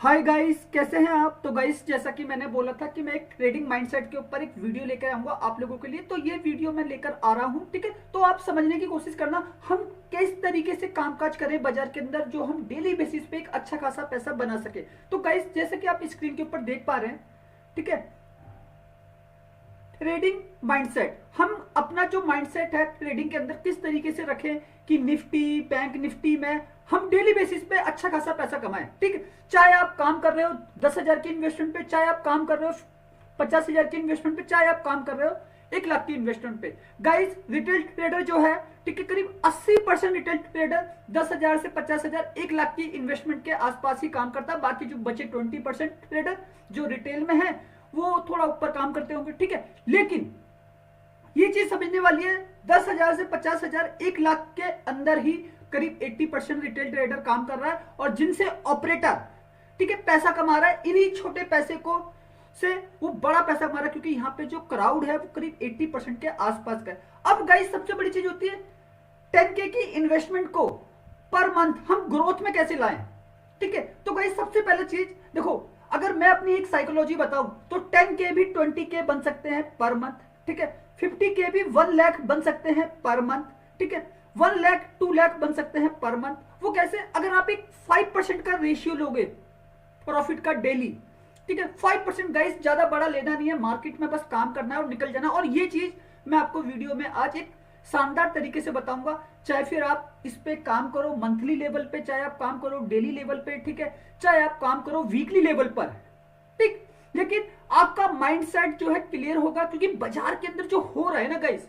Hi guys, कैसे हैं आप। तो गाइस, जैसा कि मैंने बोला था कि मैं एक ट्रेडिंग माइंडसेट के ऊपर एक वीडियो लेकर आऊंगा आप लोगों के लिए। तो ये वीडियो मैं लेकर आ रहा हूं, ठीक है। तो आप समझने की कोशिश करना हम किस तरीके से कामकाज करें बाजार के अंदर, जो हम डेली बेसिस पे एक अच्छा खासा पैसा बना सके। तो गाइस, जैसे कि आप स्क्रीन के ऊपर देख पा रहे हैं, ठीक है, ट्रेडिंग माइंडसेट। हम अपना जो माइंडसेट है ट्रेडिंग के अंदर किस तरीके से रखें कि निफ्टी, बैंक निफ्टी में हम डेली बेसिस पे अच्छा खासा पैसा कमाएं, ठीक है। चाहे आप काम कर रहे हो 10,000 की इन्वेस्टमेंट पे, चाहे आप काम कर रहे हो 50,000 की इन्वेस्टमेंट पे, चाहे आप काम कर रहे हो 1 लाख की इन्वेस्टमेंट पे। गाइस, रिटेल ट्रेडर जो है, ठीक है, करीब 80% रिटेल ट्रेडर 10,000 से 50,000 1 लाख की इन्वेस्टमेंट के आसपास ही काम करता है। बाकी जो बचे 20% ट्रेडर जो रिटेल में है वो थोड़ा ऊपर काम करते होंगे, ठीक है। लेकिन ये चीज समझने वाली है, 10,000 से 50,000 1 लाख के अंदर ही करीब 80% रिटेल ट्रेडर काम कर रहा है, और जिनसे ऑपरेटर, ठीक है, पैसा कमा रहा है इन्हीं छोटे पैसे को से वो बड़ा पैसा कमा रहा है, क्योंकि यहाँ पे जो क्राउड है वो करीब 80% के आसपास का है। अब गाइस, सबसे बड़ी चीज होती है 10K की इन्वेस्टमेंट को पर मंथ हम ग्रोथ में कैसे लाएं, ठीक है। तो गाइस, सबसे पहले चीज देखो, अगर मैं अपनी एक साइकोलॉजी बताऊं तो 10K भी 20K बन सकते हैं पर मंथ, ठीक है। 50K भी 1 लाख बन सकते हैं पर मंथ, ठीक है। 1 लाख 2 लाख बन सकते हैं पर मंथ। वो कैसे? अगर आप एक 5% का रेशियो लोगे प्रॉफिट का डेली, ठीक है। 5% गाइस, ज्यादा बड़ा लेना नहीं है, मार्केट में बस काम करना है और निकल जाना। और ये चीज मैं आपको वीडियो में आज एक शानदार तरीके से बताऊंगा। चाहे फिर आप इस पे काम करो मंथली लेवल पे, चाहे आप काम करो डेली लेवल पे, ठीक है, चाहे आप काम करो वीकली लेवल पर, ठीक। लेकिन आपका माइंडसेट जो है क्लियर होगा, क्योंकि बाजार के अंदर जो हो रहा है ना गाइस,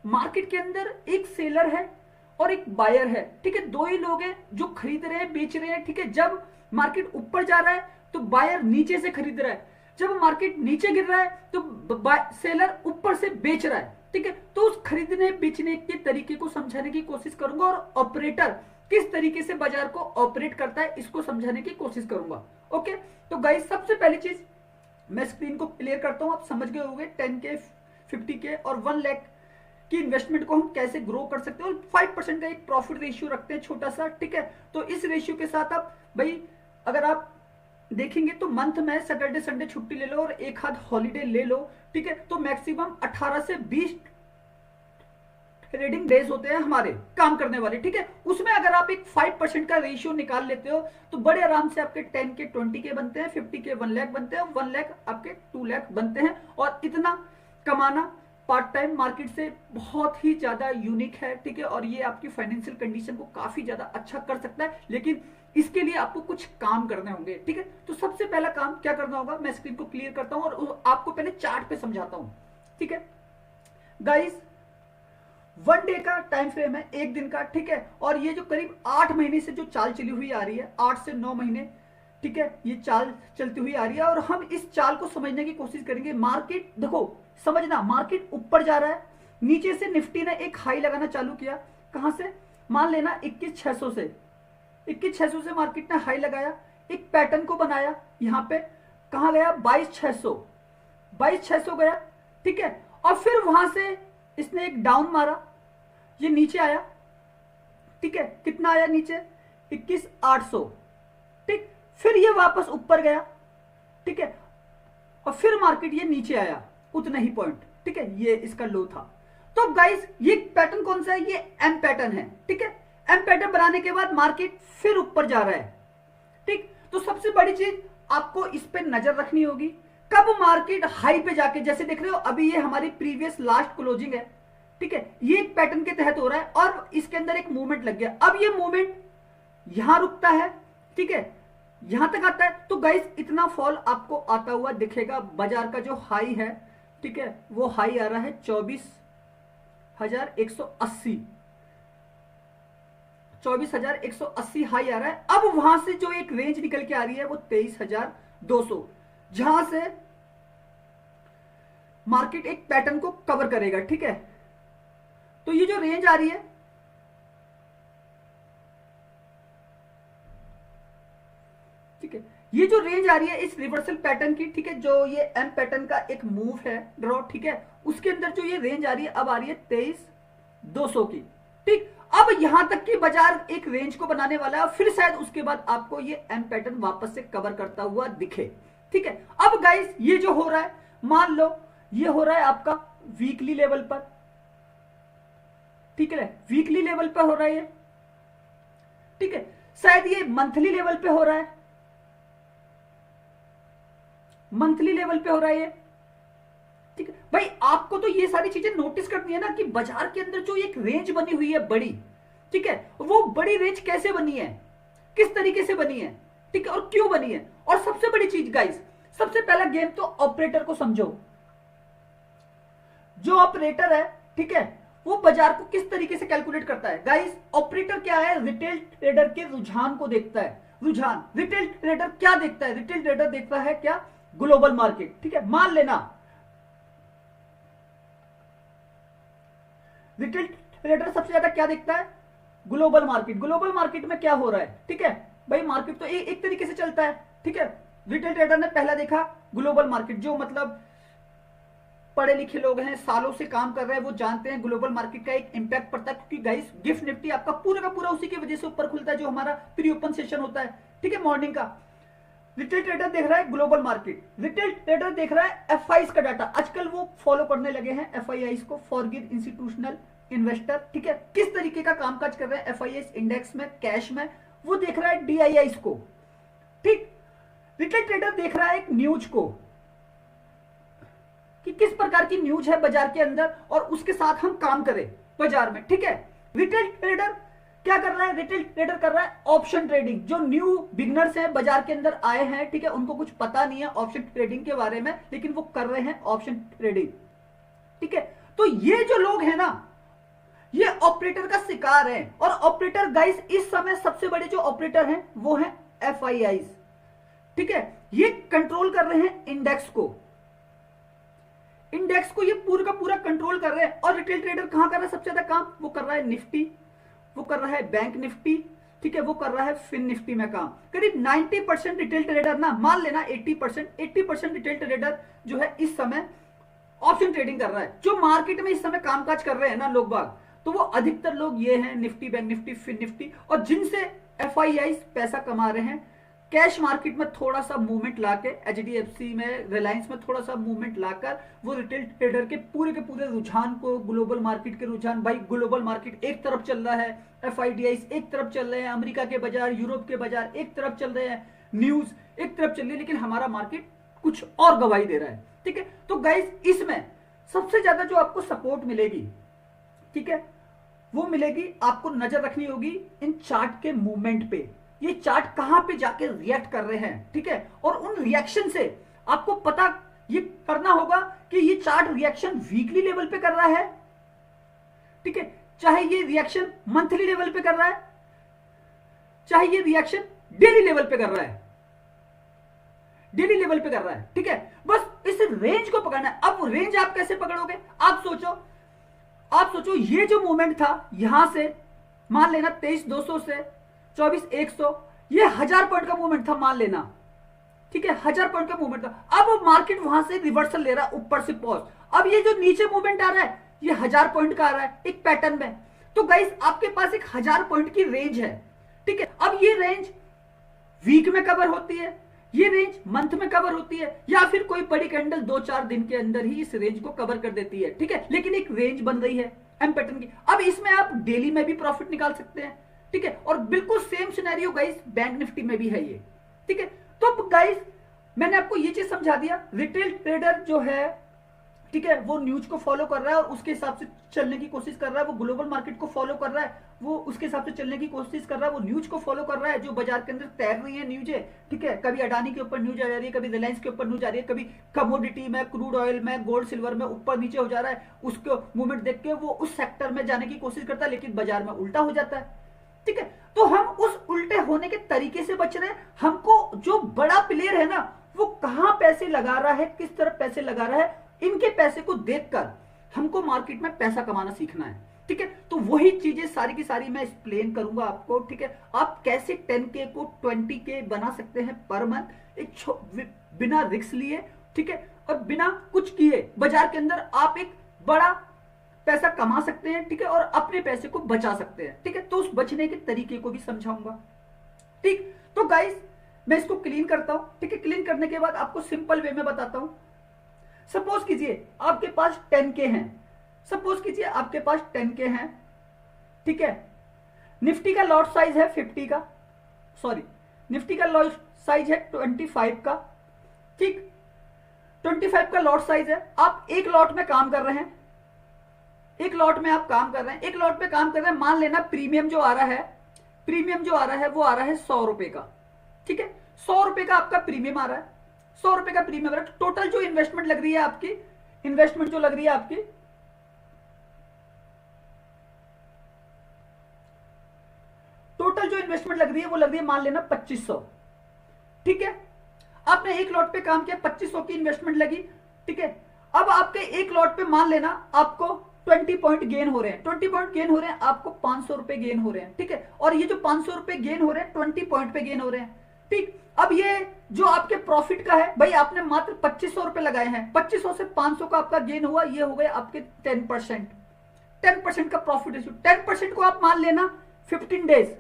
मार्केट के अंदर एक सेलर है और एक बायर है, ठीक है। दो ही लोग हैं जो खरीद रहे हैं, बेच रहे हैं, ठीक है। जब मार्केट ऊपर जा रहा है तो बायर नीचे से खरीद रहा है, जब मार्केट नीचे गिर रहा है तो सेलर ऊपर से बेच रहा है, ठीक है। तो उस खरीदने बेचने के तरीके को समझाने की कोशिश करूंगा, और ऑपरेटर किस तरीके से बाजार को ऑपरेट करता है इसको समझाने की कोशिश करूंगा। ओके, तो गाइस, सबसे पहली चीज मैं स्क्रीन को क्लियर करता हूं। आप समझ गए होंगे 10K, 50K और 1 लाख की इन्वेस्टमेंट को हम कैसे ग्रो कर सकते हैं, और 5% का एक प्रॉफिट रेशियो रखते हैं छोटा सा, ठीक है। तो इस रेशियो के साथ आप भाई, अगर आप देखेंगे तो मंथ में सैटरडे संडे छुट्टी ले लो और एक हाथ हॉलीडे ले लो, ठीक है, तो मैक्सिमम 18 से 20 ट्रेडिंग डेज होते हैं हमारे काम करने वाले, ठीक है। उसमें अगर आप एक 5% का रेशियो निकाल लेते हो तो बड़े आराम से आपके 10K 20K बनते हैं, 50K 1 लाख बनते हैं, 1 लाख आपके 2 लाख बनते हैं। और इतना कमाना पार्ट टाइम मार्केट से बहुत ही ज्यादा यूनिक है, ठीक है। और ये आपकी फाइनेंशियल कंडीशन को काफी ज्यादा अच्छा कर सकता है, लेकिन इसके लिए आपको कुछ काम करने होंगे, ठीक है। तो सबसे पहला काम क्या करना होगा, मैं स्क्रीन को क्लियर करता हूं और आपको पहले चार्ट पे समझाता हूं, ठीक है। गाइस, 1 डे का टाइम फ्रेम है, एक दिन का, ठीक है। और ये जो करीब 8 महीने से जो चाल चली हुई आ रही है, 8 से 9 महीने, ठीक है, ये चाल चलती हुई आ रही है, और हम इस चाल को समझने की कोशिश करेंगे। मार्केट देखो, समझना, मार्केट ऊपर जा रहा है, नीचे से निफ्टी ने एक हाई लगाना चालू किया। कहां से? मान लेना 21,600 से, 21,600 से मार्केट ने हाई लगाया, एक पैटर्न को बनाया, यहां पे कहां गया? 22,600, 22,600 गया, ठीक है। और फिर वहां से इसने एक डाउन मारा, ये नीचे आया, ठीक है। कितना आया नीचे? 21,800, ठीक। फिर ये वापस ऊपर गया, ठीक है। और फिर मार्केट ये नीचे आया उतना ही पॉइंट, ठीक है, ये इसका लो था। तो गाइस, ये पैटर्न कौन सा है? ये एम पैटर्न है, ठीक है। एम पैटर्न बनाने के बाद मार्केट फिर ऊपर जा रहा है, ठीक। तो सबसे बड़ी चीज आपको इस पे नजर रखनी होगी, कब मार्केट हाई पे जाके, जैसे देख रहे हो अभी ये हमारी प्रीवियस लास्ट क्लोजिंग है, ठीक है, ये एक पैटर्न के तहत हो रहा है और इसके अंदर एक मूवमेंट लग गया। अब ये मूवमेंट यहां रुकता है, ठीक है, यहां तक आता है, तो गाइस इतना फॉल आपको आता हुआ दिखेगा। बाजार का जो हाई है, ठीक है, वो हाई आ रहा है 24,180, 24,180 हाई आ रहा है। अब वहां से जो एक रेंज निकल के आ रही है वो 23,200, जहां से मार्केट एक पैटर्न को कवर करेगा, ठीक है। तो ये जो रेंज आ रही है, ठीक है, ये जो रेंज आ रही है इस रिवर्सल पैटर्न की, ठीक है, जो ये एम पैटर्न का एक मूव है ड्रॉ, ठीक है, उसके अंदर जो ये रेंज आ रही है अब आ रही है 23,200 की, ठीक। अब यहां तक कि बाजार एक रेंज को बनाने वाला है, फिर शायद उसके बाद आपको ये एम पैटर्न वापस से कवर करता हुआ दिखे। ठीक है, अब गाइस ये जो हो रहा है, मान लो ये हो रहा है आपका वीकली लेवल पर, ठीक है, वीकली लेवल पर हो रहा है ये, ठीक है, शायद ये मंथली लेवल पे हो रहा है, मंथली लेवल पे हो रहा है ये। ठीक है भाई, आपको तो ये सारी चीजें नोटिस करनी है ना कि बाजार के अंदर जो एक रेंज बनी हुई है बड़ी, ठीक है, वो बड़ी रेंज कैसे बनी है, किस तरीके से बनी है, ठीक है, और क्यों बनी है। और सबसे बड़ी चीज गाइस, सबसे पहला गेम तो ऑपरेटर को समझो। जो ऑपरेटर है, ठीक है, वो बाजार को किस तरीके से कैलकुलेट करता है। गाइस ऑपरेटर क्या है, रिटेल ट्रेडर के रुझान को देखता है। रुझान, रिटेल ट्रेडर क्या देखता है, रिटेल ट्रेडर देखता है क्या, ग्लोबल मार्केट। ठीक है, मान लेना रिटेल ट्रेडर सबसे ज्यादा क्या देखता है, ग्लोबल मार्केट। ग्लोबल मार्केट में क्या हो रहा है, ठीक है भाई, मार्केट तो एक तरीके से चलता है। ठीक है, रिटेल ट्रेडर ने पहला देखा ग्लोबल मार्केट, जो मतलब पढ़े लिखे लोग हैं, सालों से काम कर रहे हैं, वो जानते हैं ग्लोबल मार्केट का एक इंपैक्ट पड़ता है, क्योंकि गाइस गिफ्ट निफ्टी आपका पूरा का पूरा उसी की वजह से ऊपर खुलता है, जो हमारा प्री ओपन सेशन होता है, ठीक है, मॉर्निंग का। रिटेल ट्रेडर देख रहा है ग्लोबल मार्केट, रिटेल ट्रेडर देख रहा है एफआईआई का डाटा। आजकल वो फॉलो करने लगे हैं एफआईआई को, फॉरगिव इंस्टीट्यूशनल इन्वेस्टर। ठीक है, किस तरीके का कामकाज कर रहे हैं एफआईआई इंडेक्स में, कैश में, वो देख रहा है डीआईआई को। ठीक, रिटेल ट्रेडर देख रहा है एक न्यूज को कि किस प्रकार की न्यूज है बाजार के अंदर, और उसके साथ हम काम करें बाजार में। ठीक है, रिटेल ट्रेडर क्या कर रहा है, रिटेल ट्रेडर कर रहा है ऑप्शन ट्रेडिंग। जो न्यू बिगनर्स हैं, बाजार के अंदर आए हैं, ठीक है, उनको कुछ पता नहीं है ऑप्शन ट्रेडिंग के बारे में, लेकिन वो कर रहे हैं ऑप्शन ट्रेडिंग। ठीक है, तो ये जो लोग हैं ना, ये ऑपरेटर का शिकार है। और ऑपरेटर गाइस इस समय सबसे बड़े जो ऑपरेटर हैं वो हैं एफआईआई। ठीक है, ये कंट्रोल कर रहे हैं इंडेक्स को, इंडेक्स को ये पूरा का पूरा कंट्रोल कर रहे हैं। और रिटेल ट्रेडर कहां कर रहा है सबसे ज्यादा काम, वो कर रहा है निफ्टी, वो कर रहा है बैंक निफ्टी, ठीक है, वो कर रहा है फिन निफ्टी में काम। करीब 90% रिटेल ट्रेडर ना, मान लेना 80% रिटेल ट्रेडर जो है इस समय ऑप्शन ट्रेडिंग कर रहा है। जो मार्केट में इस समय कामकाज कर रहे हैं ना लोग बाग, तो वो अधिकतर लोग ये हैं Nifty, bank Nifty, fin Nifty, और जिनसे एफआईआई पैसा कमा रहे हैं। कैश मार्केट में थोड़ा सा मूवमेंट लाके, एचडीएफसी में, रिलायंस में थोड़ा सा मूवमेंट लाकर वो रिटेल ट्रेडर के पूरे रुझान को, ग्लोबल मार्केट के रुझान, भाई ग्लोबल मार्केट एक तरफ चल रहा है, एफआईडीआई एक तरफ चल रहे हैं, अमेरिका के बाजार, यूरोप के बाजार एक तरफ चल रहे हैं, न्यूज एक तरफ चल रही है, लेकिन हमारा मार्केट कुछ और गवाही दे रहा है। ठीक है, तो गाइस इसमें सबसे ज्यादा जो आपको सपोर्ट मिलेगी, ठीक है, वो मिलेगी, आपको नजर रखनी होगी इन चार्ट के मूवमेंट पे। ये चार्ट कहां पे जाके रिएक्ट कर रहे हैं, ठीक है, और उन रिएक्शन से आपको पता ये करना होगा कि ये चार्ट रिएक्शन वीकली लेवल पे कर रहा है, ठीक है, चाहे ये रिएक्शन मंथली लेवल पे कर रहा है, चाहे ये रिएक्शन डेली लेवल पे कर रहा है, डेली लेवल पे कर रहा है। ठीक है, बस इस रेंज को पकड़ना है। अब रेंज आप कैसे पकड़ोगे, आप सोचो ये जो मूवमेंट था यहां से, मान लेना 23,200 से 24,100, ये 1000 पॉइंट का मूवमेंट था, मान लेना, ठीक है, 1000 पॉइंट का मूवमेंट था। अब मार्केट वहां से रिवर्सल ले रहा है ऊपर से पॉज। अब ये जो नीचे मूवमेंट आ रहा है, ये 1000 पॉइंट का आ रहा है एक पैटर्न में। तो गाइस आपके पास एक 1000 पॉइंट की रेंज है, ठीक है। अब ये रेंज वीक में कवर होती है, ये रेंज मंथ में कवर होती है, या फिर कोई बड़ी कैंडल 2-4 दिन के अंदर ही इस रेंज को कवर कर देती है, ठीक है, लेकिन एक रेंज बन रही है एम पैटर्न की। अब इसमें आप डेली में भी प्रॉफिट निकाल सकते हैं, ठीक है, और बिल्कुल same scenario guys bank Nifty में भी है ये, ठीक है। तो गाइस मैंने आपको ये चीज समझा दिया, रिटेल ट्रेडर जो है, ठीक है, वो न्यूज को फॉलो कर रहा है और उसके हिसाब से चलने की कोशिश कर रहा है, वो ग्लोबल मार्केट को फॉलो कर रहा है, वो उसके हिसाब से चलने की कोशिश कर रहा है, वो न्यूज को फॉलो कर रहा है जो बाजार के अंदर तैर रही है न्यूज है, ठीक है, कभी अडानी के ऊपर न्यूज आ जा रही है, कभी रिलायंस के ऊपर न्यूज आ रही है, कभी कमोडिटी में, क्रूड ऑयल में, गोल्ड सिल्वर में ऊपर नीचे हो जा रहा है, उसको मूवमेंट देख के वो उस सेक्टर में जाने की कोशिश करता है, लेकिन बाजार में उल्टा हो जाता है, ठीक है। तो हम उस उल्टे होने के तरीके से बच रहे हैं। हमको जो बड़ा प्लेयर है ना, वो कहां पैसे लगा रहा है, किस तरफ पैसे लगा रहा है, इनके पैसे को देखकर हमको मार्केट में पैसा कमाना सीखना है, ठीक है। तो वही चीजें सारी की सारी मैं एक्सप्लेन करूंगा आपको, ठीक है। आप कैसे 10K को 20K बना सकते हैं पर मंथ, एक बिना रिस्क लिए, ठीक है, और बिना कुछ किए बाजार के अंदर आप एक बड़ा पैसा कमा सकते हैं, ठीक है, और अपने पैसे को बचा सकते हैं, ठीक है। तो उस बचने के तरीके को भी समझाऊंगा, ठीक। तो गाइस मैं इसको क्लीन करता हूं, ठीक है। क्लीन करने के बाद आपको सिंपल वे में बताता हूं। सपोज कीजिए आपके पास 10K हैं, सपोज कीजिए आपके पास 10K हैं, ठीक है। निफ्टी का लॉट साइज है 50 का, सॉरी निफ्टी का लॉट साइज है 25 का, ठीक। 25 का लॉट साइज है। आप एक लॉट में काम कर रहे हैं, एक लॉट में आप काम कर रहे हैं, एक लॉट में काम कर रहे हैं। मान लेना प्रीमियम जो आ रहा है, प्रीमियम जो आ रहा है वो आ रहा है 100 रुपए का, ठीक है। 100 रुपए का आपका प्रीमियम आ रहा है, 100 रुपए का प्रीमियम आ रहा है। टोटल जो इन्वेस्टमेंट लग रही है आपकी, इन्वेस्टमेंट जो लग रही है आपकी, टोटल जो इन्वेस्टमेंट लग रही है वो लग रही है मान लेना 2500, ठीक है। आपने एक लॉट पे काम किया, 2500 की इन्वेस्टमेंट लगी, ठीक है। अब आपके एक लॉट पे मान लेना आपको 20 पॉइंट गेन हो रहे हैं, 20 पॉइंट गेन हो रहे हैं, आपको 500 रुपए गेन हो रहे हैं, ठीक है। और ये जो 500 रुपए गेन हो रहे हैं 20 पॉइंट पे गेन हो रहे हैं, ठीक। अब ये जो आपके प्रॉफिट का है भाई, आपने मात्र 2500 रुपए लगाए हैं, 2500 से 500 का आपका गेन हुआ, ये हो गए आपके 10%, 10% का प्रॉफिट रेशियो। 10% को आप मान लेना 15 डेज,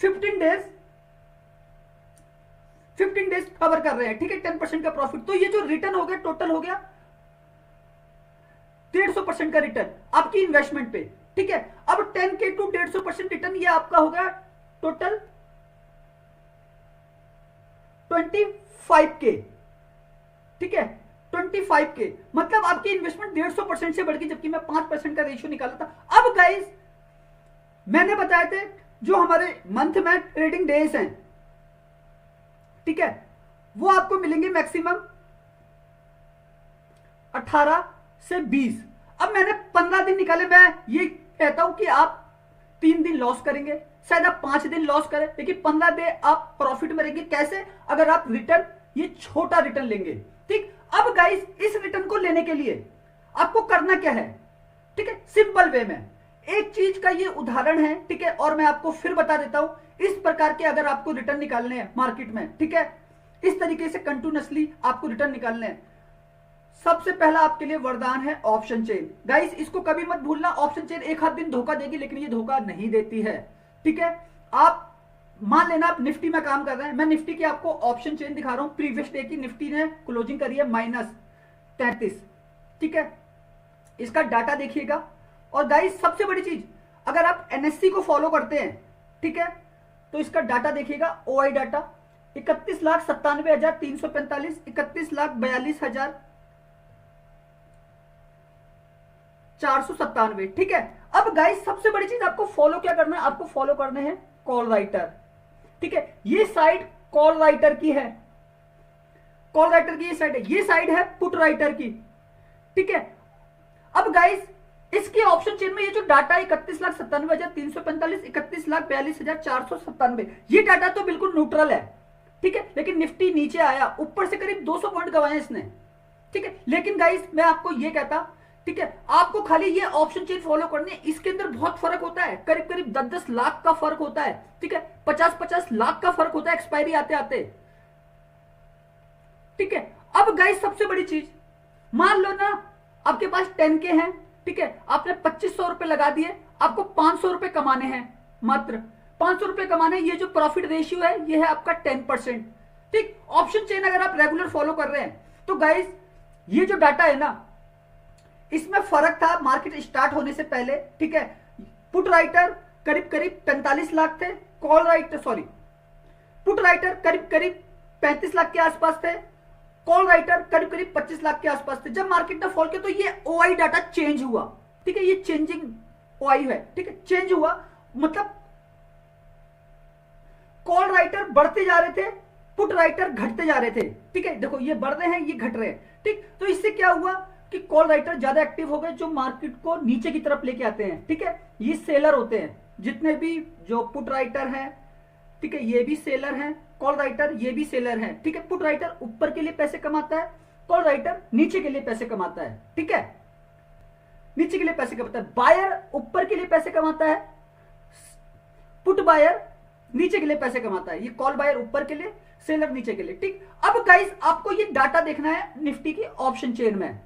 15 डेज, 15 डेज कवर कर रहे हैं, ठीक है। 10% का प्रॉफिट, तो ये जो रिटर्न हो गया टोटल हो गया 150% का रिटर्न आपकी इन्वेस्टमेंट पे, ठीक है। अब 10K टू 150% रिटर्न, ये आपका हो गया टोटल 25K, ठीक है। 25K मतलब आपकी इन्वेस्टमेंट 150% से बढ़ गई, जबकि मैं 5% का रेशियो निकाला था। अब गाइस मैंने बताए थे जो हमारे मंथ में ट्रेडिंग डेज हैं, ठीक है, वो आपको मिलेंगे मैक्सिमम 18 से 20। अब मैंने 15 दिन निकाले। मैं ये कहता हूं कि आप 3 दिन लॉस करेंगे, शायद आप 5 दिन लॉस करें, लेकिन 15 दिन आप प्रॉफिट में रहेंगे। कैसे? अगर आप रिटर्न, ये छोटा रिटर्न लेंगे, ठीक। अब गाइस इस रिटर्न को लेने के लिए आपको करना क्या है, ठीक है, सिंपल वे में एक चीज का ये उदाहरण है, ठीक है, और मैं आपको फिर बता देता हूं। इस प्रकार के अगर आपको रिटर्न निकालने हैं मार्केट में, ठीक है, इस तरीके से कंटिन्यूअसली आपको रिटर्न निकालने हैं। सबसे पहला आपके लिए वरदान है ऑप्शन चेन। गाइस इसको कभी मत भूलना, ऑप्शन चेन एक आध दिन धोखा देगी, लेकिन ये धोखा नहीं देती है, ठीक है। आप मान लेना आप निफ्टी में काम कर रहे हैं, मैं निफ्टी की आपको ऑप्शन चेन दिखा रहा हूं। प्रीवियस डे की निफ्टी ने क्लोजिंग करी है -33, ठीक है। इसका डाटा देखिएगा। और गाइस सबसे बड़ी चीज, अगर आप एनएससी को फॉलो करते हैं, ठीक है, तो इसका डाटा देखिएगा। ओआई डाटा 31,97,345, 31,42,497, ठीक है। अब गाइस सबसे बड़ी चीज आपको फॉलो क्या करना है, आपको फॉलो करने हैं कॉल राइटर, ठीक है। ये साइड कॉल राइटर की है, कॉल राइटर की ये साइड है, ये साइड है पुट राइटर की, ठीक है। अब गाइस इसके ऑप्शन चेन में ये जो डाटा 31,97,345, 31,42,497, ये डाटा तो बिल्कुल न्यूट्रल है, ठीक है। लेकिन निफ्टी नीचे आया, ऊपर से करीब 200 पॉइंट गवाए इसने, ठीक है। लेकिन गाइस मैं आपको ये कहता, ठीक है, आपको खाली ये ऑप्शन चेन फॉलो करनी है। इसके अंदर बहुत फर्क होता है, करीब करीब 10-10 लाख का फर्क होता है, ठीक है, 50-50 लाख का फर्क होता है एक्सपायरी आते आते, ठीक है। अब गाइस सबसे बड़ी चीज, मान लो ना आपके पास 10K है, ठीक है, आपने 2500 रुपए लगा दिए, आपको 500 रुपए कमाने हैं, मात्र 500 रुपए कमाने हैं। ये जो प्रॉफिट रेशियो है ये है आपका 10%, ठीक। ऑप्शन चेन अगर आप रेगुलर फॉलो कर रहे हैं तो गाइस ये जो डाटा है ना, इसमें फर्क था मार्केट स्टार्ट होने से पहले, ठीक है। पुट राइटर करीब करीब 45 लाख थे, call writer sorry put writer करीब करीब 35 लाख के आसपास थे, कॉल राइटर करीब करीब 25 लाख के आसपास थे। जब मार्केट ने फॉल किया तो ये ओआई डाटा चेंज हुआ, ठीक है, ये चेंजिंग ओआई है, ठीक है, चेंज हुआ। मतलब कॉल राइटर बढ़ते जा रहे थे, पुट राइटर घटते जा रहे थे, ठीक है। देखो ये बढ़ रहे हैं, ये घट रहे हैं, ठीक। तो इससे क्या हुआ कि कॉल राइटर ज्यादा एक्टिव हो गए, जो मार्केट को नीचे की तरफ लेके आते हैं, ठीक है। ये सेलर होते हैं, जितने भी जो पुट राइटर हैं, ठीक है, ये भी सेलर हैं, कॉल राइटर ये भी सेलर है, ठीक है। पुट राइटर ऊपर के लिए पैसे कमाता है, कॉल राइटर नीचे के लिए पैसे कमाता है, ठीक है, नीचे के लिए पैसे कमाता है। बायर ऊपर के लिए पैसे कमाता है, पुट बायर नीचे के लिए पैसे कमाता है। ये कॉल बायर ऊपर के लिए, सेलर नीचे के लिए, ठीक। अब गाइस आपको ये डाटा देखना है निफ्टी की ऑप्शन चेन में,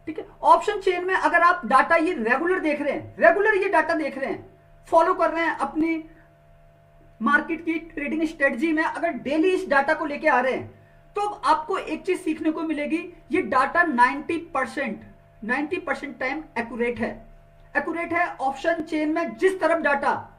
ठीक है। ऑप्शन चेन में अगर आप डाटा ये रेगुलर देख रहे हैं, रेगुलर ये डाटा देख रहे हैं, फॉलो कर रहे हैं अपनी मार्केट की ट्रेडिंग स्ट्रेटजी में, अगर डेली इस डाटा को लेके आ रहे हैं, तो आपको एक चीज सीखने को मिलेगी, ये डाटा 90% टाइम एक्यूरेट है। एक्यूरेट है ऑप्शन चेन में। जिस तरफ डाटा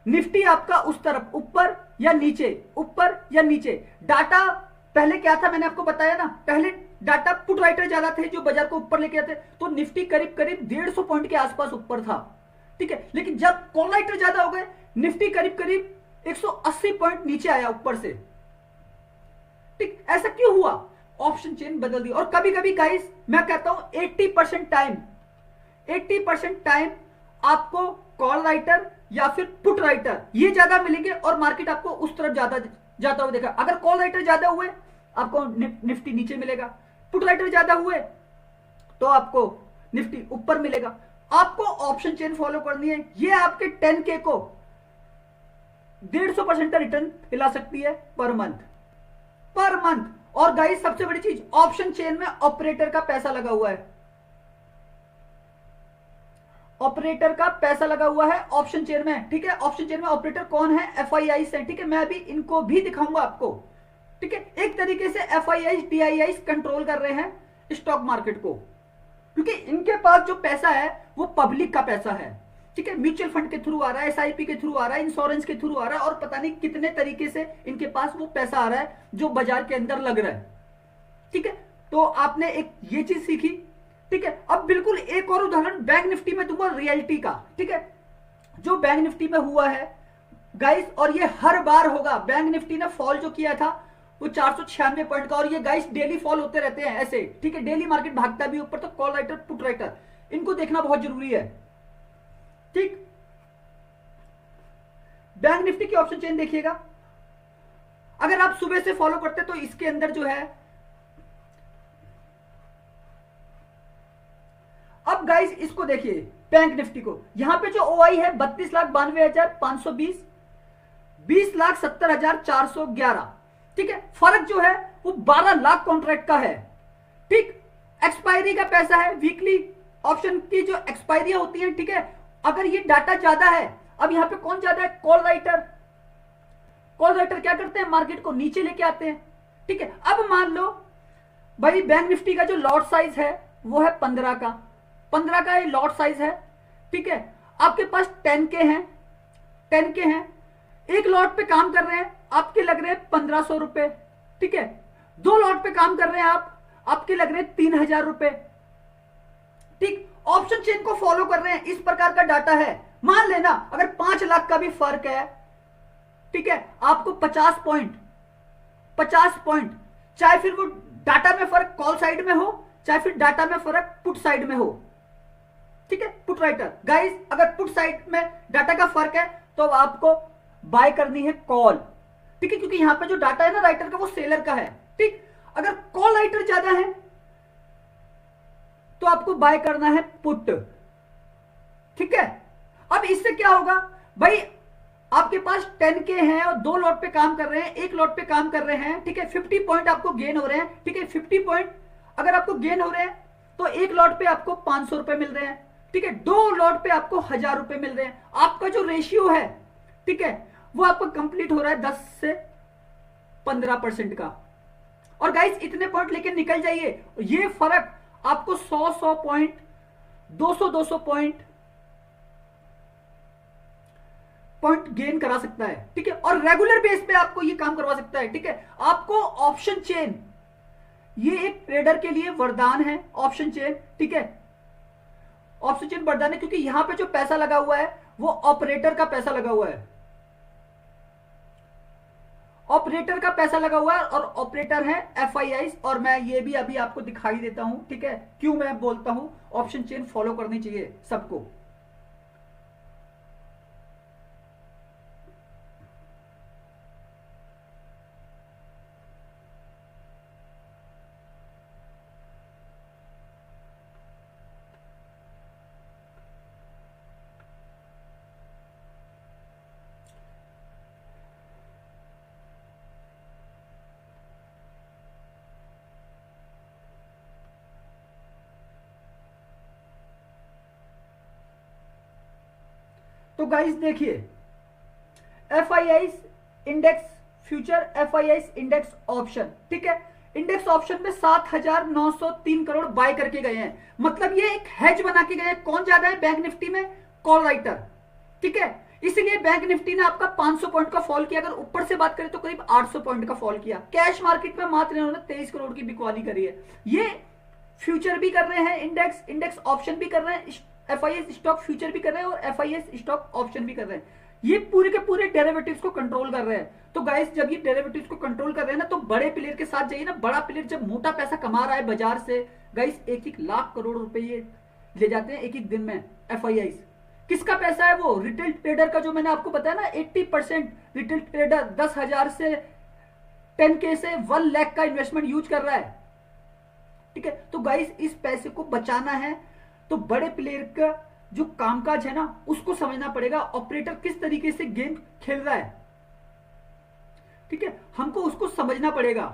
निफ्टी आपका उस तरफ, ऊपर या नीचे, ऊपर या नीचे। डाटा पहले क्या था मैंने आपको बताया ना, पहले डाटा पुट राइटर ज्यादा थे जो बाजार को ऊपर लेके आते, तो निफ्टी करीब करीब 150 पॉइंट के आसपास ऊपर था, ठीक है। लेकिन जब कॉल राइटर ज्यादा हो गए, निफ्टी करीब करीब 180 पॉइंट नीचे आया ऊपर से, ठीक। ऐसा क्यों हुआ? ऑप्शन चेन बदल दी। और कभी कभी गाइस मैं कहता हूं 80% टाइम आपको कॉल राइटर या फिर पुट राइटर ये ज्यादा मिलेंगे और मार्केट आपको उस तरफ ज्यादा जाता हुआ देखा। अगर कॉल राइटर ज्यादा हुए आपको निफ्टी नीचे मिलेगा, पुट राइटर ज्यादा हुए तो आपको निफ्टी ऊपर मिलेगा। आपको ऑप्शन चेन फॉलो करनी है, ये आपके 10K को 150% का रिटर्न दिला सकती है पर मंथ। और गाइस सबसे बड़ी चीज, ऑप्शन चेन में ऑपरेटर का पैसा लगा हुआ है, ऑपरेटर का पैसा लगा हुआ है ऑप्शन चेन में, ठीक है। ऑप्शन चेन में ऑपरेटर कौन है? एफआईआई है, ठीक है। मैं अभी इनको भी दिखाऊंगा आपको, ठीक है। एक तरीके से एफआईआई टीआईआई कंट्रोल कर रहे हैं स्टॉक मार्केट को, क्योंकि इनके पास जो पैसा है वो पब्लिक का पैसा है, ठीक है। म्यूचुअल फंड के थ्रू आ रहा है, एसआईपी के थ्रू आ रहा है, इंश्योरेंस के थ्रू आ रहा है, और पता नहीं कितने तरीके से इनके पास वो पैसा आ रहा है जो बाजार के अंदर लग रहा है, ठीक है। तो आपने एक ये चीज सीखी, ठीक है। अब बिल्कुल एक और उदाहरण बैंक निफ्टी में दूंगा रियलिटी का, ठीक है। जो बैंक निफ्टी में हुआ है गाइस, और ये हर बार होगा। बैंक निफ्टी ने फॉल जो किया था वो 496 पॉइंट का, और ये गाइस डेली फॉल होते रहते हैं ऐसे, ठीक है। डेली मार्केट भागता भी ऊपर, तो कॉल राइटर पुट राइटर इनको देखना बहुत जरूरी है, ठीक। बैंक निफ्टी की ऑप्शन चेन देखिएगा, अगर आप सुबह से फॉलो करते तो इसके अंदर जो है, अब गाइस इसको देखिए बैंक निफ्टी को, यहां पे जो ओआई है 32,92,520, 20,70,411, ठीक है। फर्क जो है वो 12 लाख कॉन्ट्रैक्ट का है, ठीक। एक्सपायरी का पैसा है, वीकली ऑप्शन की जो एक्सपायरी होती है, ठीक है। अगर ये डाटा ज्यादा है, अब यहां पे कौन ज्यादा है? Call writer. कॉल राइटर क्या करते हैं? मार्केट को नीचे लेके आते हैं, ठीक है। अब मान लो भाई बैंक निफ्टी का जो लॉट साइज है वो है 15 का, 15 का ये लॉट साइज है, ठीक है। आपके पास 10K हैं, 10K हैं, एक लॉट पे काम कर रहे हैं, आपके लग रहे हैं 1500 रुपए, ठीक है। 2 लॉट पे काम कर रहे हैं आप, आपके लग रहे हैं 3000 रुपए, ठीक। ऑप्शन चेन को फॉलो कर रहे हैं, इस प्रकार का डाटा है। मान लेना अगर 5 लाख का भी फर्क है, ठीक है, आपको 50 पॉइंट, चाहे फिर वो डाटा में फर्क कॉल साइड में हो, चाहे फिर डाटा में फर्क पुट साइड में हो, ठीक है। पुट राइटर गाइस, अगर पुट साइड में डाटा का फर्क है तो आपको बाय करनी है कॉल, ठीक है, क्योंकि यहां पे जो डाटा है ना राइटर का वो सेलर का है, ठीक। अगर कॉल राइटर ज्यादा है तो आपको बाय करना है पुट, ठीक है। अब इससे क्या होगा भाई, आपके पास 10K है और 2 लॉट पे काम कर रहे हैं, एक लॉट पे काम कर रहे हैं, ठीक है। 50 पॉइंट आपको गेन हो रहे हैं, ठीक है। 50 पॉइंट अगर आपको गेन हो रहे हैं तो एक लॉट पे आपको 500 रुपए मिल रहे हैं, ठीक है। 2 लॉट पे आपको 1000 रुपए मिल रहे हैं। आपका जो रेशियो है, ठीक है, वो आपको कंप्लीट हो रहा है 10 से 15% का। और गाइस इतने पॉइंट लेके निकल जाइए, ये फर्क आपको 100 पॉइंट, 200 पॉइंट गेन करा सकता है, ठीक है। और रेगुलर बेस पे आपको ये काम करवा सकता है, ठीक है। आपको ऑप्शन चेन, ये एक ट्रेडर के लिए वरदान है ऑप्शन चेन, ठीक है। ऑप्शन चेन वरदान है क्योंकि यहां पे जो पैसा लगा हुआ है वो ऑपरेटर का पैसा लगा हुआ है, ऑपरेटर का पैसा लगा हुआ है, और ऑपरेटर है एफआईआई। और मैं ये भी अभी आपको दिखाई देता हूं, ठीक है, क्यों मैं बोलता हूं ऑप्शन चेन फॉलो करनी चाहिए सबको। तो गाइस देखिए, FIIs index future, FIIs index option, ठीक है, इंडेक्स ऑप्शन में 7,903 करोड़ बाय करके गए हैं। मतलब ये एक हेज बना के गए हैं। कौन ज्यादा है बैंक निफ्टी में? कॉल राइटर, ठीक है। इसलिए बैंक निफ्टी ने आपका 500 पॉइंट का फॉल किया। अगर ऊपर से बात करें तो करीब 800 पॉइंट का फॉल किया। कैश मार्केट में मात्र इन्होंने 23 करोड़ की बिकवाली करी है। ये फ्यूचर भी कर रहे हैं, इंडेक्स ऑप्शन भी कर रहे हैं, एफआईएस स्टॉक फ्यूचर भी कर रहे हैं और एफआईएस स्टॉक ऑप्शन भी कर रहे हैं। ये पूरे के पूरे डेरिवेटिव्स को कंट्रोल कर रहे हैं। तो गाइस जब ये डेरिवेटिव्स को कंट्रोल कर रहे हैं ना, तो बड़े प्लेयर के साथ जाइए ना। बड़ा प्लेयर जब मोटा पैसा कमा रहा है बाजार से, गाइस 1-1 लाख करोड़ रुपए ये ले जाते हैं एक एक दिन में एफआईआईस। किसका पैसा है वो? रिटेल ट्रेडर का। जो मैंने आपको बताया ना 80% रिटेल ट्रेडर 10,000 से 10K से 1 लाख का इन्वेस्टमेंट यूज कर रहा है, ठीक है। तो गाइस इस पैसे को बचाना है तो बड़े प्लेयर का जो कामकाज है ना उसको समझना पड़ेगा। ऑपरेटर किस तरीके से गेम खेल रहा है, ठीक है, हमको उसको समझना पड़ेगा।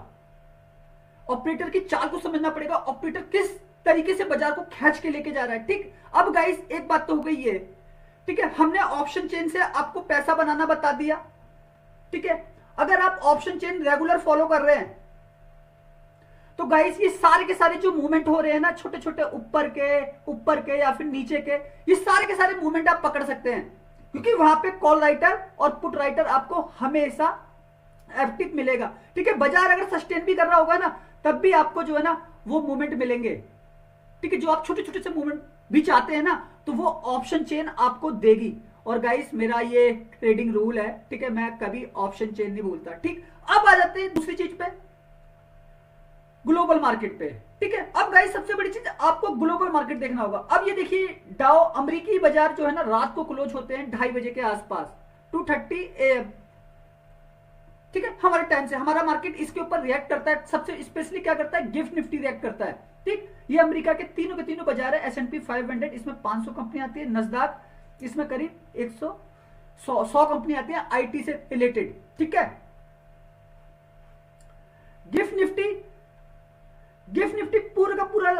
ऑपरेटर की चाल को समझना पड़ेगा। ऑपरेटर किस तरीके से बाजार को खींच के लेके जा रहा है, ठीक। अब गाइस एक बात तो हो गई है, ठीक है, हमने ऑप्शन चेन से आपको पैसा बनाना बता दिया, ठीक है। अगर आप ऑप्शन चेन रेगुलर फॉलो कर रहे हैं तो गाइस ये सारे के सारे जो मूवमेंट हो रहे हैं ना, छोटे छोटे ऊपर के या फिर नीचे के, ये सारे के सारे मूवमेंट आप पकड़ सकते हैं, क्योंकि वहां पे कॉल राइटर और पुट राइटर आपको हमेशा एक्टिव मिलेगा, ठीक है। बाजार अगर सस्टेन भी कर रहा होगा ना, तब भी आपको जो है ना वो मूवमेंट मिलेंगे, ठीक है। जो आप छोटे छोटे से मूवमेंट भी चाहते हैं ना, तो वो ऑप्शन चेन आपको देगी। और गाइस मेरा ये ट्रेडिंग रूल है, ठीक है, मैं कभी ऑप्शन चेन नहीं भूलता, ठीक। अब आ जाते हैं दूसरी चीज पे, ग्लोबल मार्केट पे, ठीक है। अब गाइस सबसे बड़ी चीज आपको ग्लोबल मार्केट देखना होगा। अब ये देखिए डाउ अमेरिकी बाजार जो है ना रात को क्लोज होते हैं 2:30 बजे के आसपास, 2:30 AM, ठीक है, हमारे टाइम से। हमारा मार्केट इसके ऊपर रिएक्ट करता है। सबसे स्पेशली क्या करता है? गिफ्ट निफ्टी रिएक्ट करता है, ठीक। ये अमेरिका के तीनों बाजार है। S&P 500 इसमें 500 कंपनी आती है, नस्दाक इसमें करीब 100 कंपनी आती है IT से रिलेटेड, ठीक है। गिफ्ट निफ्टी पूरा का पूरा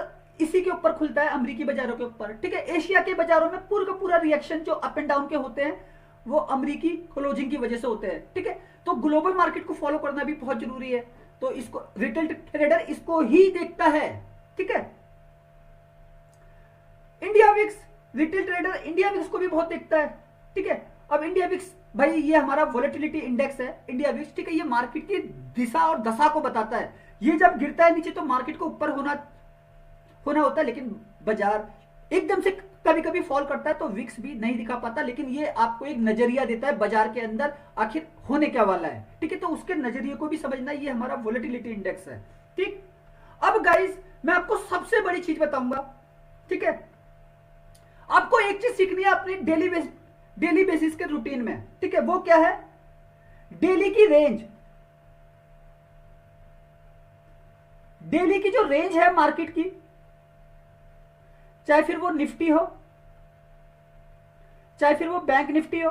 इसी के ऊपर खुलता है, अमेरिकी बाजारों के ऊपर, ठीक है। एशिया के बाजारों में पूरा का पूरा रिएक्शन जो अप एंड डाउन के होते हैं वो अमेरिकी क्लोजिंग की वजह से होते हैं, ठीक है। तो ग्लोबल मार्केट को फॉलो करना भी बहुत जरूरी है। तो इसको रिटेल ट्रेडर इसको ही देखता है, ठीक है। India VIX, retail trader India VIX को भी बहुत देखता है, ठीक है। अब इंडिया विक्स भाई ये हमारा वोलेटिलिटी इंडेक्स है, इंडिया विक्स, ठीक है। ये मार्केट की दिशा और दशा को बताता है। ये जब गिरता है नीचे तो मार्केट को ऊपर होना होता है, लेकिन बाजार एकदम से कभी कभी फॉल करता है तो विक्स भी नहीं दिखा पाता, लेकिन ये आपको एक नजरिया देता है बाजार के अंदर आखिर होने क्या वाला है, ठीक है। तो उसके नजरिए को भी समझना, ये हमारा वोलेटिलिटी इंडेक्स है, ठीक। अब गाइस मैं आपको सबसे बड़ी चीज बताऊंगा, ठीक है। आपको एक चीज सीखनी है अपनी डेली बेसिस के रूटीन में, ठीक है। वो क्या है? डेली की रेंज, डेली की जो रेंज है मार्केट की, चाहे फिर वो निफ्टी हो, चाहे फिर वो बैंक निफ्टी हो,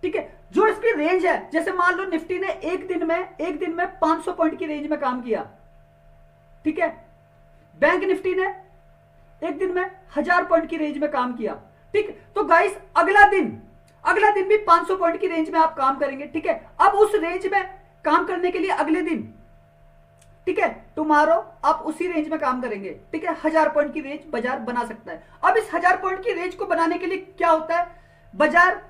ठीक है। जो इसकी रेंज है, जैसे मान लो निफ्टी ने एक दिन में 500 पॉइंट की रेंज में काम किया, ठीक है। बैंक निफ्टी ने एक दिन में 1000 पॉइंट की रेंज में काम किया, ठीक। तो गाइस अगला दिन भी 500 पॉइंट की रेंज में आप काम करेंगे, ठीक है। अब उस रेंज में काम करने के लिए अगले दिन, ठीक है, टुमारो आप उसी रेंज में काम करेंगे, ठीक है। 1000 पॉइंट की रेंज बाजार बना सकता है। अब इस 1000 पॉइंट की रेंज को बनाने के लिए क्या होता है? बाजार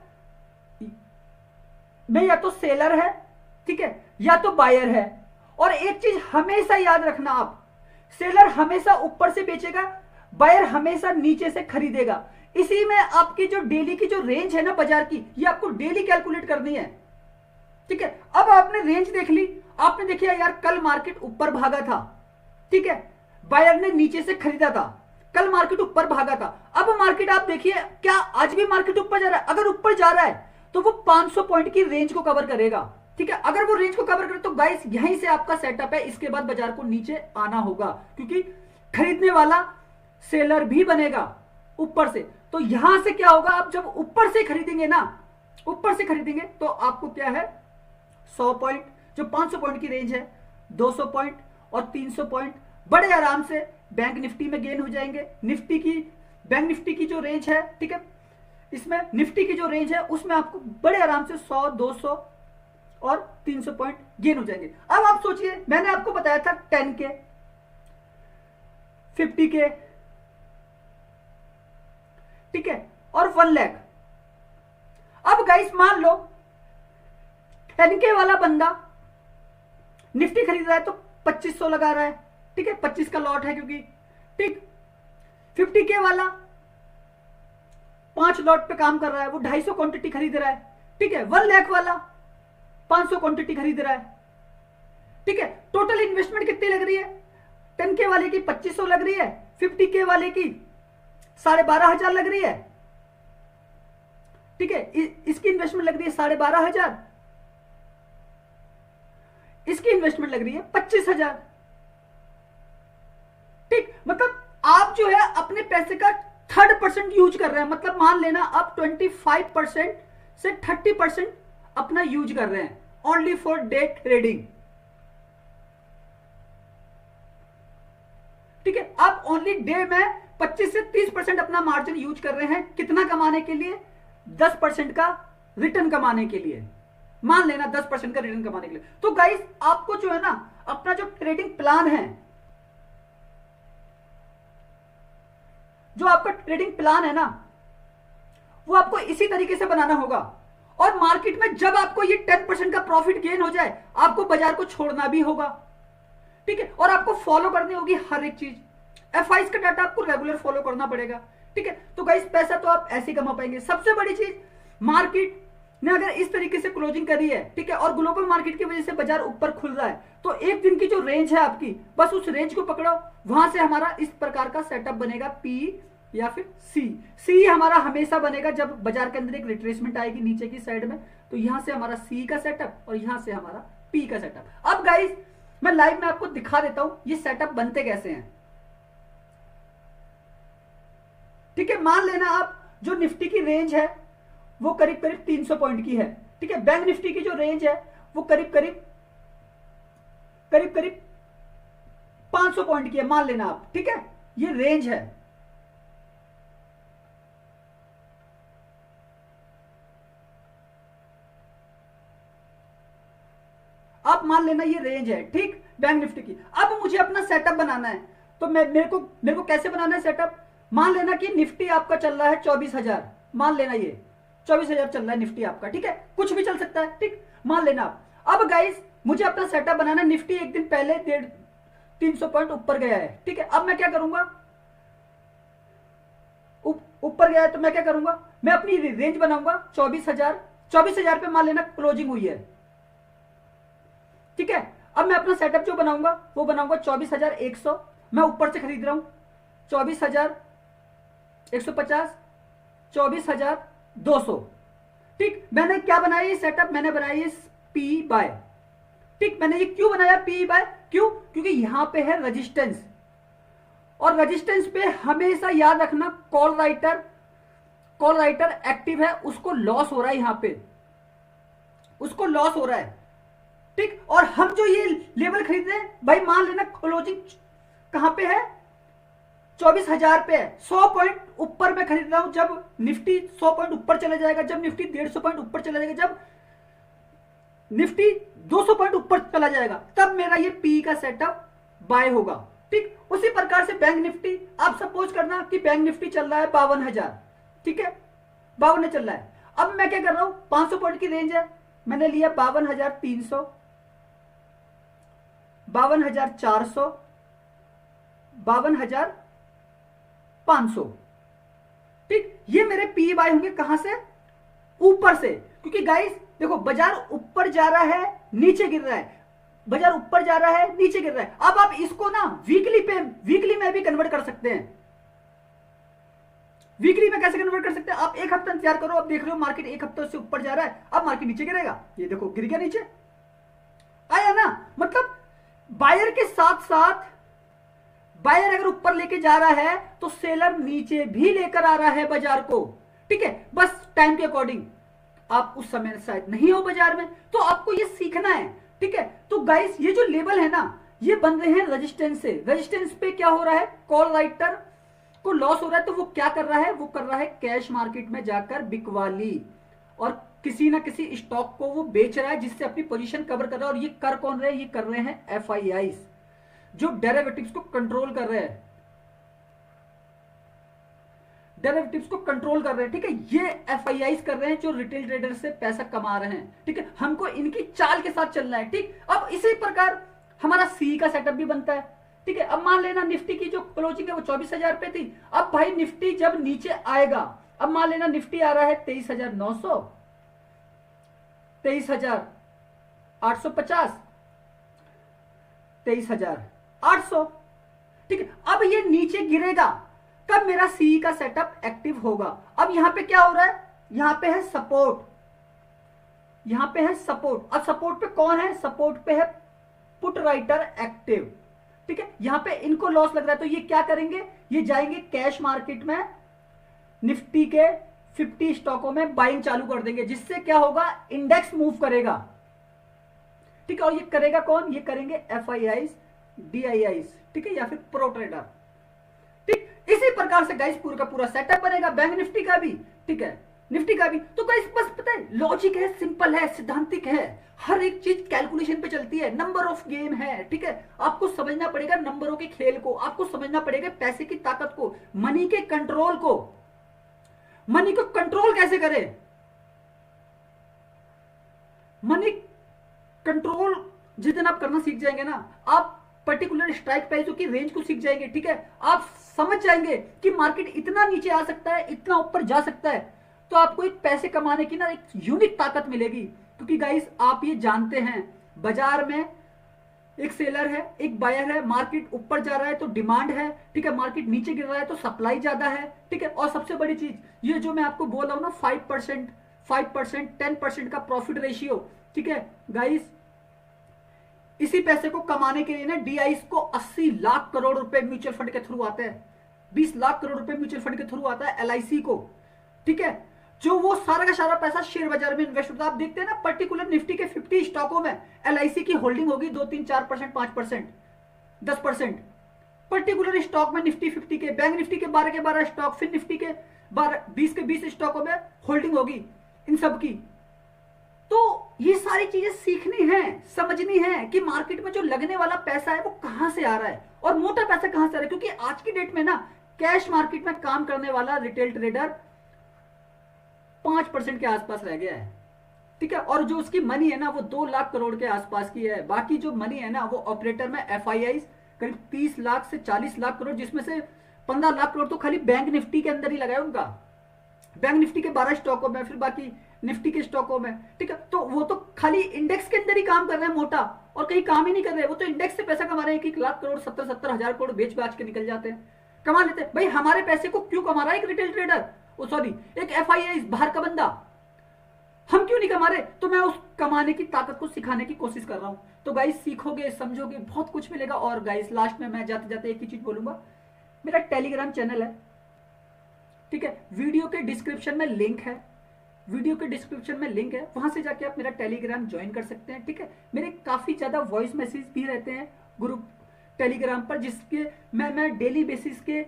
में या तो सेलर है, ठीक है, या तो बायर है। और एक चीज हमेशा याद रखना आप, सेलर हमेशा ऊपर से बेचेगा, बायर हमेशा नीचे से खरीदेगा। इसी में आपकी जो डेली की जो रेंज है ना बाजार की, ये आपको डेली कैलकुलेट करनी है, ठीक है। अब आपने रेंज देख ली, आपने देखिए यार कल मार्केट ऊपर भागा था, ठीक है, बायर ने नीचे से खरीदा था, कल मार्केट ऊपर भागा था। अब मार्केट आप देखिए क्या आज भी मार्केट ऊपर जा रहा है? अगर ऊपर जा रहा है तो वो 500 पॉइंट की रेंज को कवर करेगा, ठीक है। अगर वो रेंज को कवर करे तो गाइस यहीं से आपका सेटअप है। इसके बाद बाजार को नीचे आना होगा, क्योंकि खरीदने वाला सेलर भी बनेगा ऊपर से। तो यहां से क्या होगा? आप जब ऊपर से खरीदेंगे ना, ऊपर से खरीदेंगे तो आपको क्या है, 100 पॉइंट, जो 500 पॉइंट की रेंज है, 200 पॉइंट और 300 पॉइंट बड़े आराम से बैंक निफ्टी में गेन हो जाएंगे। निफ्टी की बैंक निफ्टी की जो रेंज है, ठीक है, इसमें निफ्टी की जो रेंज है उसमें आपको बड़े आराम से 100, 200 और 300 पॉइंट गेन हो जाएंगे। अब आप सोचिए, मैंने आपको बताया था 10K, 50K, ठीक है, और 1 लाख। अब गाइस मान लो 10K वाला बंदा निफ्टी खरीद रहा है तो 2500 लगा रहा है, ठीक है, 25 का लॉट है क्योंकि, ठीक। 50K वाला 5 लॉट पे काम कर रहा है, वो 250 क्वांटिटी खरीद रहा है, ठीक है। 1 लाख वाला 500 क्वांटिटी खरीद रहा है, ठीक है। टोटल इन्वेस्टमेंट कितनी लग रही है? 10K वाले की 2500 लग रही है, 50K वाले की 12,500 लग रही है, ठीक है। इसकी इन्वेस्टमेंट लग रही है 12,500, इसकी इन्वेस्टमेंट लग रही है 25,000, ठीक। मतलब आप जो है अपने पैसे का 30% यूज कर रहे हैं, मतलब मान लेना आप 25% से 30% अपना यूज कर रहे हैं ओनली फॉर डे ट्रेडिंग, ठीक है। आप ओनली डे में 25 से 30% अपना मार्जिन यूज कर रहे हैं, कितना कमाने के लिए? 10% का रिटर्न कमाने के लिए, मान लेना 10% का रिटर्न कमाने के लिए। तो गाइस आपको जो है ना अपना जो ट्रेडिंग प्लान है, जो आपका ट्रेडिंग प्लान है ना, वो आपको इसी तरीके से बनाना होगा। और मार्केट में जब आपको ये 10% का प्रॉफिट गेन हो जाए, आपको बाजार को छोड़ना भी होगा, ठीक है। और आपको फॉलो करनी होगी हर एक चीज, FIs का डाटा आपको रेगुलर फॉलो करना पड़ेगा, ठीक है। तो गाइस पैसा तो आप ऐसे कमा पाएंगे। सबसे बड़ी चीज, मार्केट ने अगर इस तरीके से क्लोजिंग करी है, ठीक है, और ग्लोबल मार्केट की वजह से बाजार ऊपर खुल रहा है, तो एक दिन की जो रेंज है आपकी, बस उस रेंज को पकड़ो, वहां से हमारा इस प्रकार का सेटअप बनेगा, P या फिर सी हमारा हमेशा बनेगा जब बाजार के अंदर एक रिट्रेसमेंट आएगी नीचे की साइड में, तो यहां से हमारा सी का सेटअप और यहां से हमारा पी का सेटअप। अब गाइस मैं लाइव में आपको दिखा देता हूं ये सेटअप बनते कैसे हैं, ठीक है। मान लेना आप जो निफ्टी की रेंज है वो करीब करीब 300 पॉइंट की है, ठीक है। बैंक निफ्टी की जो रेंज है वो करीब करीब 500 पॉइंट की है, मान लेना आप, ठीक है। ये रेंज है, आप मान लेना ये रेंज है, ठीक, बैंक निफ्टी की। अब मुझे अपना सेटअप बनाना है, तो मेरे को कैसे बनाना है सेटअप? मान लेना कि निफ्टी आपका चल रहा है 24,000, मान लेना ये 24,000 चल रहा है निफ्टी आपका, ठीक है, कुछ भी चल सकता है, ठीक, मान लेना आप। अब गाइस मुझे अपना सेटअप बनाना है, निफ्टी एक दिन पहले 300 पॉइंट ऊपर गया है, ठीक है। अब मैं क्या करूंगा, ऊपर गया है तो मैं क्या करूंगा, मैं अपनी रेंज बनाऊंगा 24,000 पे मान लेना क्लोजिंग हुई है, ठीक है। अब मैं अपना सेटअप जो बनाऊंगा वो बनाऊंगा 24,100, मैं ऊपर से खरीद रहा हूं 24,150, 24,200, ठीक। मैंने क्या बनाया ये सेटअप, मैंने बनाया ये पी बाय, ठीक। मैंने ये क्यों बनाया पी बाय, क्यों? क्योंकि यहां पे है रेजिस्टेंस, और रेजिस्टेंस पे हमेशा याद रखना कॉल राइटर एक्टिव है, उसको लॉस हो रहा है, यहां पे उसको लॉस हो रहा है, ठीक। और हम जो ये लेवल खरीद रहे हैं भाई, मान लेना क्लोजिंग कहां पे है, 24,000 पे है, 100 पॉइंट ऊपर मैं खरीद रहा हूं। जब निफ्टी 100 पॉइंट ऊपर चला जाएगा, जब निफ्टी 150 पॉइंट ऊपर चला जाएगा, जब निफ्टी 200 पॉइंट ऊपर चला जाएगा, तब मेरा ये पी का सेटअप बाय होगा, ठीक। उसी प्रकार से बैंक निफ्टी, आप सपोज करना कि बैंक निफ्टी चल रहा है 52,000, ठीक है, 52 चल रहा है। अब मैं क्या कर रहा हूं, 500 पॉइंट की रेंज है, मैंने लिया 52,300, 52,400, 52,500, ठीक। ये मेरे पी बाय होंगे कहां से, ऊपर से, क्योंकि गाइस देखो बाजार ऊपर जा रहा है नीचे गिर रहा है, बाजार ऊपर जा रहा है नीचे गिर रहा है। अब आप इसको ना वीकली में भी कन्वर्ट कर सकते हैं। वीकली में कैसे कन्वर्ट कर सकते हैं, आप एक हफ्ता इंतजार करो, अब देख रहे हो मार्केट एक हफ्ते से ऊपर जा रहा है, अब मार्केट नीचे गिरेगा, ये देखो गिर गया नीचे, आया ना। मतलब बायर के साथ साथ बायर अगर ऊपर लेके जा रहा है तो सेलर नीचे भी लेकर आ रहा है बाजार को, ठीक है। बस टाइम के अकॉर्डिंग आप उस समय शायद नहीं हो बाजार में, तो आपको ये सीखना है, ठीक है। तो गाइस ये जो लेवल है ना, ये बन रहे हैं रेजिस्टेंस से। रेजिस्टेंस पे क्या हो रहा है, कॉल राइटर को लॉस हो रहा है तो वो क्या कर रहा है, वो कर रहा है कैश मार्केट में जाकर बिकवाली और किसी ना किसी स्टॉक को वो बेच रहा है जिससे अपनी पोजीशन कवर कर रहा है। और ये कर कौन रहे हैं, ये कर रहे हैं एफआईआईज जो डेरिवेटिव्स को कंट्रोल कर रहे हैं, डेरिवेटिव्स को कंट्रोल कर रहे हैं। ठीक है, ये एफआईआईज कर रहे हैं जो रिटेल ट्रेडर से पैसा कमा रहे हैं। ठीक है, हमको इनकी चाल के साथ चलना है। ठीक, अब इसी प्रकार हमारा सी का सेटअप भी बनता है। ठीक है, अब मान लेना निफ्टी की जो क्लोजिंग है वो 24,000 पे थी। अब भाई निफ्टी जब नीचे आएगा, अब मान लेना निफ्टी आ रहा है 23,900, 23,850, 23,800। ठीक है, अब ये नीचे गिरेगा, कब मेरा सी का सेटअप एक्टिव होगा। अब यहां पे क्या हो रहा है, यहां पे है सपोर्ट, यहां पे है सपोर्ट। अब सपोर्ट पे कौन है, सपोर्ट पे है पुट राइटर एक्टिव। ठीक है, यहां पे इनको लॉस लग रहा है तो ये क्या करेंगे, ये जाएंगे कैश मार्केट में निफ्टी के 50 स्टॉकों में बाइंग चालू कर देंगे, जिससे क्या होगा, इंडेक्स मूव करेगा। ठीक है, और ये करेगा कौन, ये करेंगे एफआईआईज, डीआईआईज, ठीक है, या फिर प्रो ट्रेडर। ठीक, इसी प्रकार से गाइस पूरा का पूरा सेटअप बनेगा बैंक निफ्टी का भी। ठीक है, निफ्टी का भी। तो गाइस बस पता है, लॉजिक है, सिंपल है, सिद्धांतिक है, हर एक चीज कैलकुलेशन पे चलती है, नंबर ऑफ गेम है। ठीक है, आपको समझना पड़ेगा नंबरों के खेल को, आपको समझना पड़ेगा पैसे की ताकत को, मनी के कंट्रोल को। मनी को कंट्रोल कैसे करें, मनी कंट्रोल जिस दिन आप करना सीख जाएंगे ना, आप पर्टिकुलर स्ट्राइक प्राइस की रेंज को सीख जाएंगे। ठीक है, आप समझ जाएंगे कि मार्केट इतना नीचे आ सकता है, इतना ऊपर जा सकता है, तो आपको एक पैसे कमाने की ना एक यूनिक ताकत मिलेगी। क्योंकि गाइस आप ये जानते हैं, बाजार में एक सेलर है, एक बायर है, मार्केट ऊपर जा रहा है तो डिमांड है। ठीक है, मार्केट नीचे गिर रहा है तो सप्लाई ज्यादा है। ठीक है, और सबसे बड़ी चीज ये जो मैं आपको बोल रहा हूं ना, 5%, 10% का प्रॉफिट रेशियो। ठीक है गाइस, इसी पैसे को कमाने के लिए ना डीआईस को 80 लाख करोड़ रुपए म्यूचुअल फंड के थ्रू आते हैं, 20 लाख करोड़ रुपए म्यूचुअल फंड के थ्रू आता है एलआईसी को। ठीक है, जो वो सारा का सारा पैसा शेयर बाजार में इन्वेस्ट होता है। आप देखते हैं ना, पर्टिकुलर निफ्टी के 50 स्टॉकों में एलआईसी की होल्डिंग होगी 2, 3, 4%, 5%, 10%। पर्टिकुलर स्टॉक में निफ्टी 50 के, बैंक निफ्टी के 12 के 12 स्टॉक, फिर निफ्टी के 20 के 20 स्टॉकों में होल्डिंग होगी इन सब की। तो ये सारी चीजें सीखनी है, समझनी है कि मार्केट में जो लगने वाला पैसा है वो कहां से आ रहा है और मोटा पैसा कहां से आ रहा है। क्योंकि आज की डेट में ना कैश मार्केट में काम करने वाला रिटेल ट्रेडर 5% के आसपास रह गया है। ठीक है, और जो उसकी मनी है ना वो 2 लाख करोड़ के आसपास की है। बाकी जो मनी है ना वो ऑपरेटर में एफआईआई करीब 30 लाख से 40 लाख करोड़, जिसमें से 15 लाख करोड़ तो खाली बैंक निफ्टी के अंदर ही लगा है उनका, बैंक निफ्टी के 12 स्टॉकों में, फिर बाकी निफ्टी के स्टॉकों में। ठीक है, तो वो तो खाली इंडेक्स के अंदर ही काम कर रहे हैं मोटा, और कहीं काम ही नहीं कर रहे। वो तो इंडेक्स से पैसा कमा रहे हैं, 1 लाख करोड़ 70 हजार करोड़ बेच बाच के निकल जाते हैं, कमा लेते हैं। भाई हमारे पैसे को क्यों कमा रहा है एक रिटेल ट्रेडर, सॉरी एक एफआईआई बाहर का बंदा, हम क्यों नहीं कमा रहे। तो मैं उस कमाने की ताकत को सिखाने की कोशिश कर रहा हूं। तो गाइस सीखोगे, समझोगे, बहुत कुछ मिलेगा। और गाइस लास्ट में मैं जाते जाते एक ही चीज बोलूंगा, मेरा टेलीग्राम चैनल है। ठीक है, वीडियो के डिस्क्रिप्शन में लिंक है, वीडियो के डिस्क्रिप्शन में लिंक है, वहां से जाके आप मेरा टेलीग्राम ज्वाइन कर सकते हैं। ठीक है, मेरे काफी ज्यादा वॉइस मैसेज भी रहते हैं ग्रुप टेलीग्राम पर, जिसके मैं डेली बेसिस के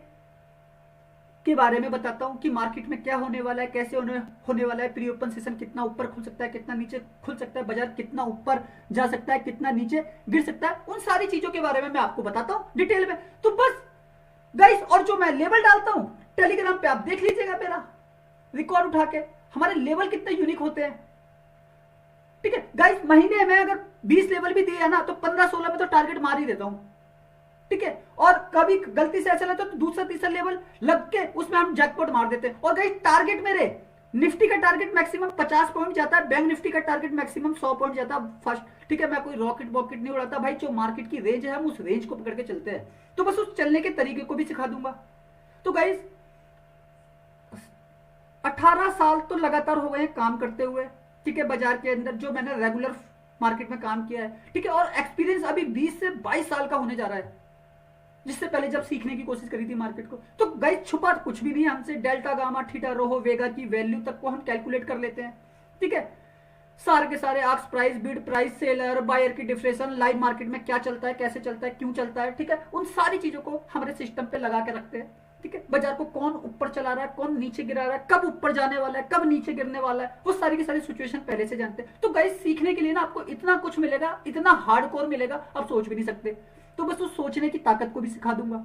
बारे में बताता हूं कि मार्केट में क्या होने वाला है, कैसे होने वाला है, प्री ओपन सेशन कितना ऊपर खुल सकता है, कितना नीचे खुल सकता है, बाजार कितना ऊपर जा सकता है, कितना नीचे गिर सकता है, उन सारी चीजों के बारे में मैं आपको बताता हूं डिटेल में। तो बस गाइस, और जो मैं लेवल डालता हूं टेलीग्राम पे आप देख लीजिएगा, मेरा रिकॉर्ड उठा के, हमारे लेवल कितने यूनिक होते हैं। ठीक है गाइस, महीने में अगर 20 लेवल भी दिए ना तो 15-16 में तो टारगेट मार ही देता हूं। ठीक है, और कभी गलती से ऐसा लगता है तो दूसरा तीसरा लेवल लग के उसमें हम जैकपॉट मार देते हैं। और गाइस टारगेट मेरे, निफ्टी का टारगेट मैक्सिमम 50 पॉइंट जाता है, बैंक निफ्टी का टारगेट मैक्सिमम 100 पॉइंट जाता है फर्स्ट। ठीक है, मैं कोई रॉकेट वॉकेट नहीं उड़ाता भाई, जो मार्केट की रेंज है हम उस रेंज को पकड़ के चलते हैं। तो बस उस चलने के तरीके को भी सिखा दूंगा। तो गाइस 18 साल तो लगातार हो गए काम करते हुए। ठीक है, बाजार के अंदर जो मैंने रेगुलर मार्केट में काम किया है। ठीक है, और एक्सपीरियंस अभी 20 से 22 साल का होने जा रहा है, जिससे पहले जब सीखने की कोशिश करी थी मार्केट को। तो गाइस छुपा कुछ भी नहीं है हमसे, डेल्टा गामा थीटा रोहो वेगा की वैल्यू तक को हम कैलकुलेट कर लेते हैं। ठीक है, सारे के सारे आक्स price, bid price, seller buyer की डिफरेंशन, लाइव मार्केट में क्या चलता है, कैसे चलता है, क्यों चलता है। ठीक है, उन सारी चीजों को हमारे सिस्टम पे लगा के रखते हैं। ठीक है, बाजार को कौन ऊपर चला रहा है, कौन नीचे गिरा रहा है, कब ऊपर जाने वाला है, कब नीचे गिरने वाला है, वो सारी की सारी सिचुएशन पहले से जानते हैं। तो गाइस सीखने के लिए ना आपको इतना कुछ मिलेगा, इतना हार्डकोर मिलेगा, आप सोच भी नहीं सकते। तो बस उस सोचने की ताकत को भी सिखा दूंगा।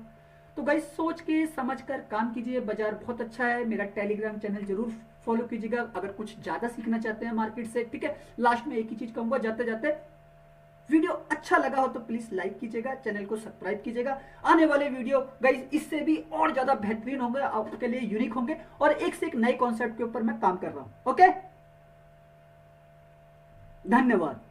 तो गाइस सोच के समझ कर काम कीजिए। बाजार बहुत अच्छा है, मेरा टेलीग्राम चैनल जरूर फॉलो कीजिएगा अगर कुछ ज्यादा सीखना चाहते हैं मार्केट से। ठीक है, लास्ट में एक ही चीज कहूंगा जाते जाते, वीडियो अच्छा लगा हो तो प्लीज लाइक कीजिएगा, चैनल को सब्सक्राइब कीजिएगा। आने वाले वीडियो गाइस इससे भी और ज्यादा बेहतरीन होंगे, आपके लिए यूनिक होंगे, और एक से एक नए कॉन्सेप्ट के ऊपर मैं काम कर रहा हूं। ओके, धन्यवाद।